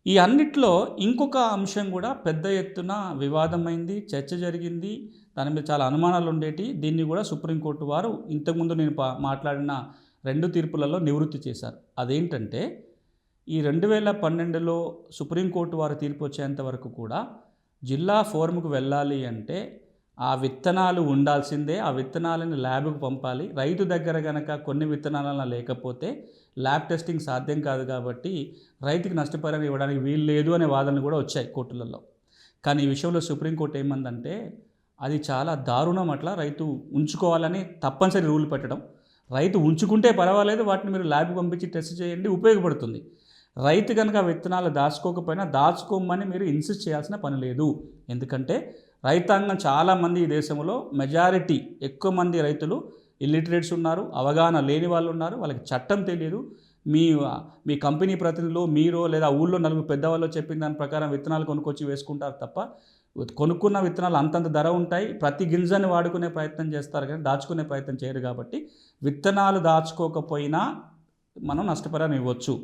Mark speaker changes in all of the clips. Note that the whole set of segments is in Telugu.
Speaker 1: ఈ అన్నిట్లో ఇంకొక అంశం కూడా పెద్ద ఎత్తున వివాదమైంది, చర్చ జరిగింది. దాని మీద చాలా అనుమానాలు ఉండేటి. దీన్ని కూడా సుప్రీంకోర్టు వారు ఇంతకుముందు నేను మాట్లాడిన 2 తీర్పులలో నివృత్తి చేశారు. అదేంటంటే ఈ 2012లో సుప్రీంకోర్టు వారి తీర్పు వచ్చేంత వరకు కూడా జిల్లా ఫోరంకు వెళ్ళాలి అంటే ఆ విత్తనాలు ఉండాల్సిందే. ఆ విత్తనాలను ల్యాబ్‌కు పంపాలి. రైతు దగ్గర గనక కొన్ని విత్తనాలన్నా లేకపోతే ల్యాబ్ టెస్టింగ్ సాధ్యం కాదు కాబట్టి రైతుకి నష్టపరిహారం ఇవ్వడానికి వీలు లేదు అనే వాదనలు కూడా వచ్చాయి కోర్టులలో. కానీ ఈ విషయంలో సుప్రీంకోర్టు ఏమందంటే అది చాలా దారుణం. అట్లా రైతు ఉంచుకోవాలని తప్పనిసరి రూల్ పెట్టడం. రైతు ఉంచుకుంటే పర్వాలేదు, వాటిని మీరు ల్యాబ్‌కి పంపించి టెస్ట్ చేయండి, ఉపయోగపడుతుంది. రైతు కనుక విత్తనాలు దాచుకోకపోయినా దాచుకోమని మీరు ఇన్సిస్ట్ చేయాల్సిన పని లేదు. ఎందుకంటే రైతాంగం చాలామంది ఈ దేశంలో మెజారిటీ ఎక్కువ మంది రైతులు ఇల్లిటరేట్స్ ఉన్నారు, అవగాహన లేని వాళ్ళు ఉన్నారు, వాళ్ళకి చట్టం తెలియదు. మీ మీ కంపెనీ ప్రతినిధులు మీరో లేదా ఊళ్ళో నలుగురు పెద్దవాళ్ళు చెప్పిన దాని ప్రకారం విత్తనాలు కొనుక్కొచ్చి వేసుకుంటారు తప్ప కొనుక్కున్న విత్తనాలు అంతంత ధర ఉంటాయి. ప్రతి గింజని వాడుకునే ప్రయత్నం చేస్తారు కానీ దాచుకునే ప్రయత్నం చేయరు. కాబట్టి విత్తనాలు దాచుకోకపోయినా మనం నష్టపరిహారం ఇవ్వచ్చు.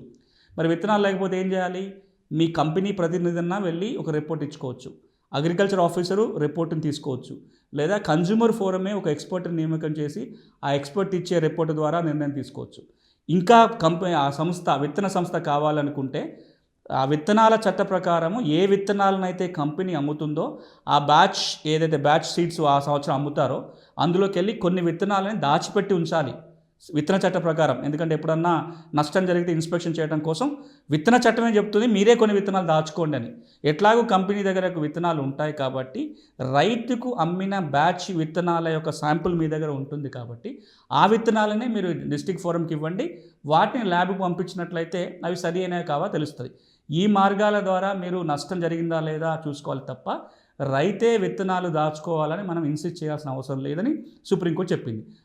Speaker 1: మరి విత్తనాలు లేకపోతే ఏం చేయాలి? మీ కంపెనీ ప్రతినిధి వెళ్ళి ఒక రిపోర్ట్ ఇచ్చుకోవచ్చు. అగ్రికల్చర్ ఆఫీసరు రిపోర్ట్ని తీసుకోవచ్చు. లేదా కన్జ్యూమర్ ఫోరమే ఒక ఎక్స్పర్ట్ని నియామకం చేసి ఆ ఎక్స్పర్ట్ ఇచ్చే రిపోర్ట్ ద్వారా నిర్ణయం తీసుకోవచ్చు. ఇంకా ఆ సంస్థ విత్తన సంస్థ కావాలనుకుంటే ఆ విత్తనాల చట్ట ప్రకారము ఏ విత్తనాలనైతే కంపెనీ అమ్ముతుందో ఆ బ్యాచ్ ఏదైతే బ్యాచ్ సీడ్స్ ఆ సంవత్సరం అమ్ముతారో అందులోకి వెళ్ళి కొన్ని విత్తనాలని దాచిపెట్టి ఉంచాలి విత్తన చట్ట ప్రకారం. ఎందుకంటే ఎప్పుడన్నా నష్టం జరిగితే ఇన్స్పెక్షన్ చేయడం కోసం విత్తన చట్టమే చెప్తుంది మీరే కొన్ని విత్తనాలు దాచుకోండి అని. ఎట్లాగో కంపెనీ దగ్గర విత్తనాలు ఉంటాయి కాబట్టి రైతుకు అమ్మిన బ్యాచ్ విత్తనాల యొక్క శాంపుల్ మీ దగ్గర ఉంటుంది కాబట్టి ఆ విత్తనాలనే మీరు డిస్ట్రిక్ట్ ఫోరంకి ఇవ్వండి. వాటిని ల్యాబ్కి పంపించినట్లయితే అవి సరి అయినవి కావా తెలుస్తుంది. ఈ మార్గాల ద్వారా మీరు నష్టం జరిగిందా లేదా చూసుకోవాలి తప్ప రైతే విత్తనాలు దాచుకోవాలని మనం ఇన్సిస్ట్ చేయాల్సిన అవసరం లేదని సుప్రీంకోర్టు చెప్పింది.